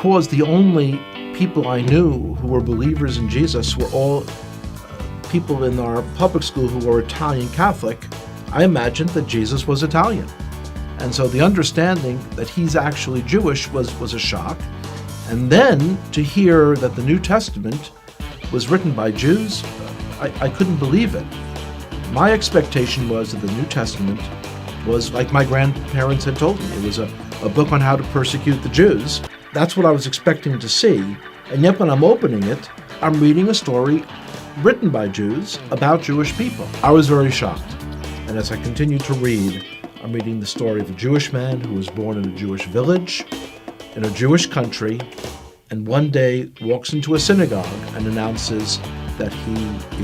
because the only people I knew who were believers in Jesus were all people in our public school who were Italian Catholic, I imagined that Jesus was Italian. And so the understanding that he's actually Jewish was a shock. And then to hear that the New Testament was written by Jews, I couldn't believe it. My expectation was that the New Testament was like my grandparents had told me. It was a book on how to persecute the Jews. That's what I was expecting to see. And yet when I'm opening it, I'm reading a story written by Jews about Jewish people. I was very shocked. And as I continued to read, I'm reading the story of a Jewish man who was born in a Jewish village, in a Jewish country, and one day walks into a synagogue and announces that he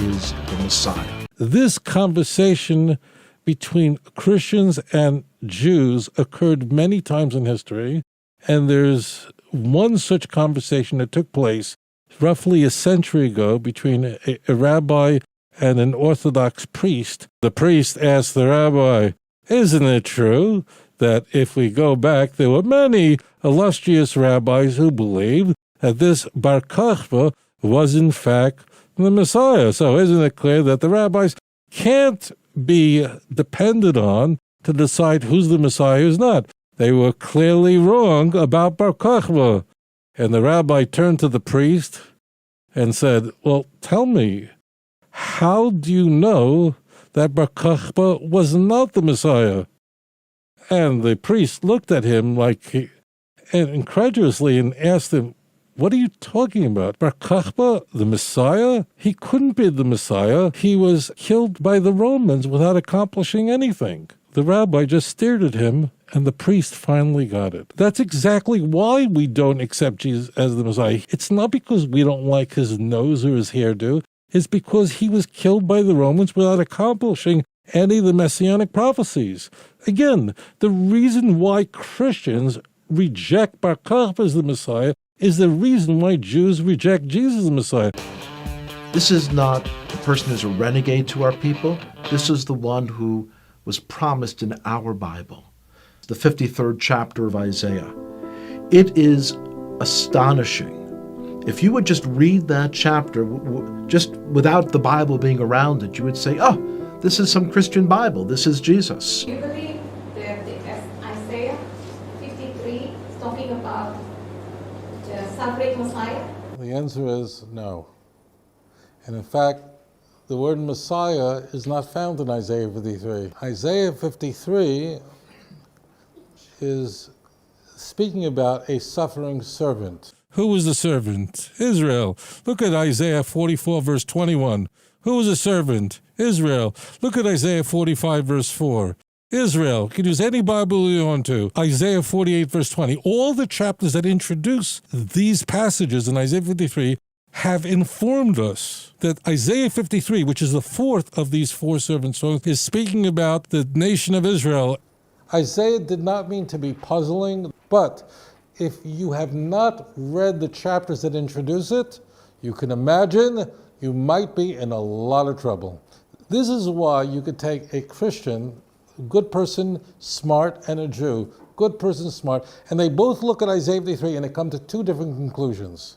is the Messiah. This conversation between Christians and Jews occurred many times in history, and there's one such conversation that took place roughly a century ago between a rabbi and an Orthodox priest. The priest asked the rabbi, "Isn't it true that if we go back, there were many illustrious rabbis who believed that this Bar Kokhba was in fact the Messiah? So isn't it clear that the rabbis can't be depended on to decide who's the Messiah, who's not? They were clearly wrong about Bar Kokhba." And the rabbi turned to the priest and said, "Well, tell me, how do you know that Bar Kokhba was not the Messiah?" And the priest looked at him and incredulously and asked him, "What are you talking about? Bar Kokhba, the Messiah? He couldn't be the Messiah. He was killed by the Romans without accomplishing anything." The rabbi just stared at him, and the priest finally got it. That's exactly why we don't accept Jesus as the Messiah. It's not because we don't like his nose or his hairdo. It's because he was killed by the Romans without accomplishing any of the messianic prophecies. Again, the reason why Christians reject Bar Kokhba as the Messiah is the reason why Jews reject Jesus as the Messiah. This is not the person who's a renegade to our people. This is the one who was promised in our Bible, the 53rd chapter of Isaiah. It is astonishing. If you would just read that chapter, just without the Bible being around it, you would say, "Oh, this is some Christian Bible. This is Jesus." Do you believe that Isaiah 53 is talking about the suffering Messiah? The answer is no. And in fact, the word Messiah is not found in Isaiah 53. Isaiah 53 is speaking about a suffering servant. Who was the servant? Israel. Look at Isaiah 44, verse 21. Who was a servant? Israel. Look at Isaiah 45, verse 4. Israel. You can use any Bible you want to. Isaiah 48, verse 20. All the chapters that introduce these passages in Isaiah 53 have informed us that Isaiah 53, which is the fourth of these four servant songs, is speaking about the nation of Israel. Isaiah did not mean to be puzzling, but if you have not read the chapters that introduce it, you can imagine you might be in a lot of trouble. This is why you could take a Christian, good person, smart, and a Jew, good person, smart, and they both look at Isaiah 53 and they come to two different conclusions.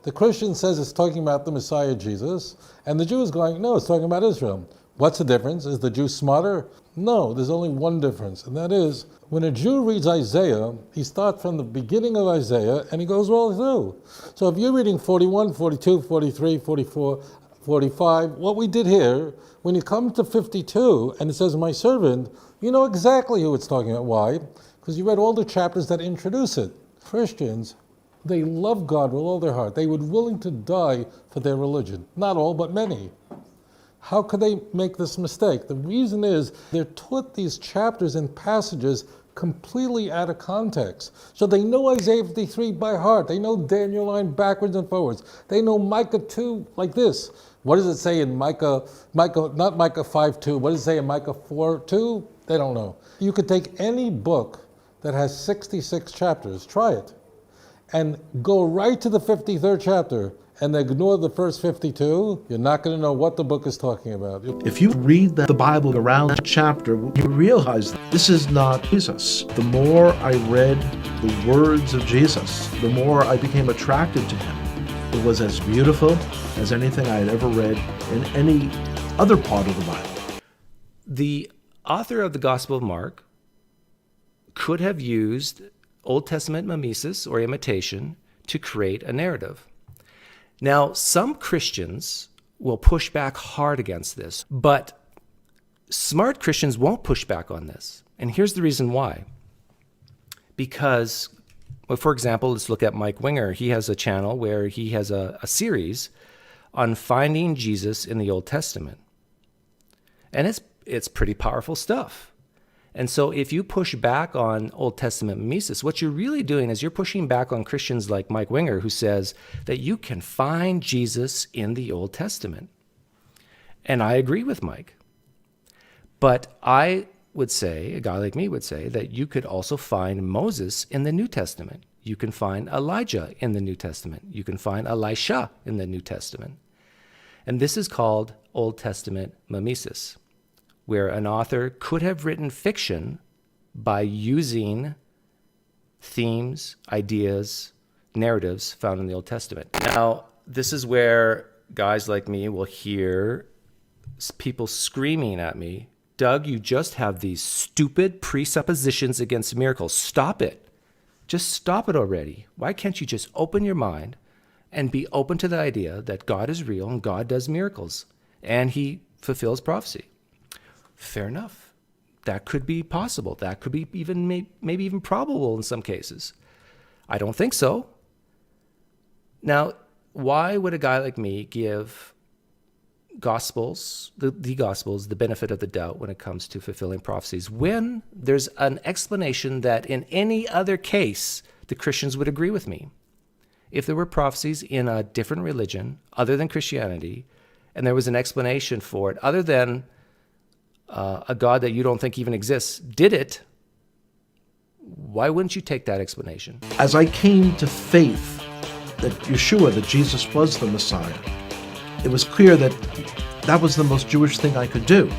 The Christian says it's talking about the Messiah Jesus, and the Jew is going, no, it's talking about Israel. What's the difference? Is the Jew smarter? No, there's only one difference, and that is, when a Jew reads Isaiah, he starts from the beginning of Isaiah, and he goes all through. So if you're reading 41, 42, 43, 44, 45, what we did here, when you come to 52, and it says, my servant, you know exactly who it's talking about. Why? Because you read all the chapters that introduce it. Christians, they love God with all their heart. They would willing to die for their religion. Not all, but many. How could they make this mistake? The reason is they're taught these chapters and passages completely out of context. So they know Isaiah 53 by heart. They know Daniel 9 backwards and forwards. They know Micah 2 like this. What does it say in Micah, not Micah 5:2, what does it say in Micah 4:2? They don't know. You could take any book that has 66 chapters, try it, and go right to the 53rd chapter and ignore the first 52, you're not going to know what the book is talking about. If you read the Bible around the chapter, you realize this is not Jesus. The more I read the words of Jesus, the more I became attracted to him. It was as beautiful as anything I had ever read in any other part of the Bible. The author of the Gospel of Mark could have used Old Testament mimesis or imitation to create a narrative. Now, some Christians will push back hard against this, but smart Christians won't push back on this. And here's the reason why. Because, well, for example, let's look at Mike Winger. He has a channel where he has a series on finding Jesus in the Old Testament. And it's pretty powerful stuff. And so if you push back on Old Testament mimesis, what you're really doing is you're pushing back on Christians like Mike Winger, who says that you can find Jesus in the Old Testament. And I agree with Mike. But I would say, a guy like me would say, that you could also find Moses in the New Testament. You can find Elijah in the New Testament. You can find Elisha in the New Testament. And this is called Old Testament mimesis, where an author could have written fiction by using themes, ideas, narratives found in the Old Testament. Now, this is where guys like me will hear people screaming at me, Doug, you just have these stupid presuppositions against miracles. Stop it. Just stop it already. Why can't you just open your mind and be open to the idea that God is real and God does miracles and he fulfills prophecy? Fair enough. That could be possible. That could be even maybe even probable in some cases. I don't think so. Now, why would a guy like me give Gospels, the Gospels, the benefit of the doubt when it comes to fulfilling prophecies, when there's an explanation that in any other case, the Christians would agree with me? If there were prophecies in a different religion other than Christianity, and there was an explanation for it other than a God that you don't think even exists did it, why wouldn't you take that explanation? As I came to faith that Yeshua, that Jesus was the Messiah, it was clear that that was the most Jewish thing I could do.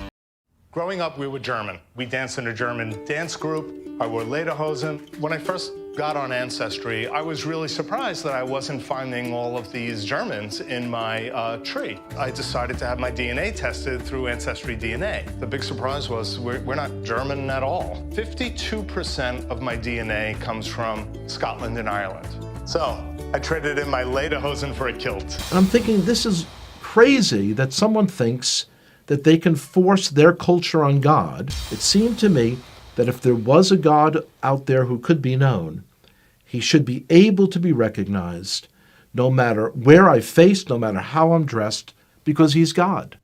Growing up, we were German. We danced in a German dance group. I wore lederhosen. When I first got on Ancestry, I was really surprised that I wasn't finding all of these Germans in my tree. I decided to have my DNA tested through Ancestry DNA. The big surprise was we're not German at all. 52% of my DNA comes from Scotland and Ireland. So I traded in my lederhosen for a kilt. And I'm thinking, this is crazy that someone thinks that they can force their culture on God. It seemed to me that if there was a God out there who could be known, he should be able to be recognized no matter where I face, no matter how I'm dressed, because he's God.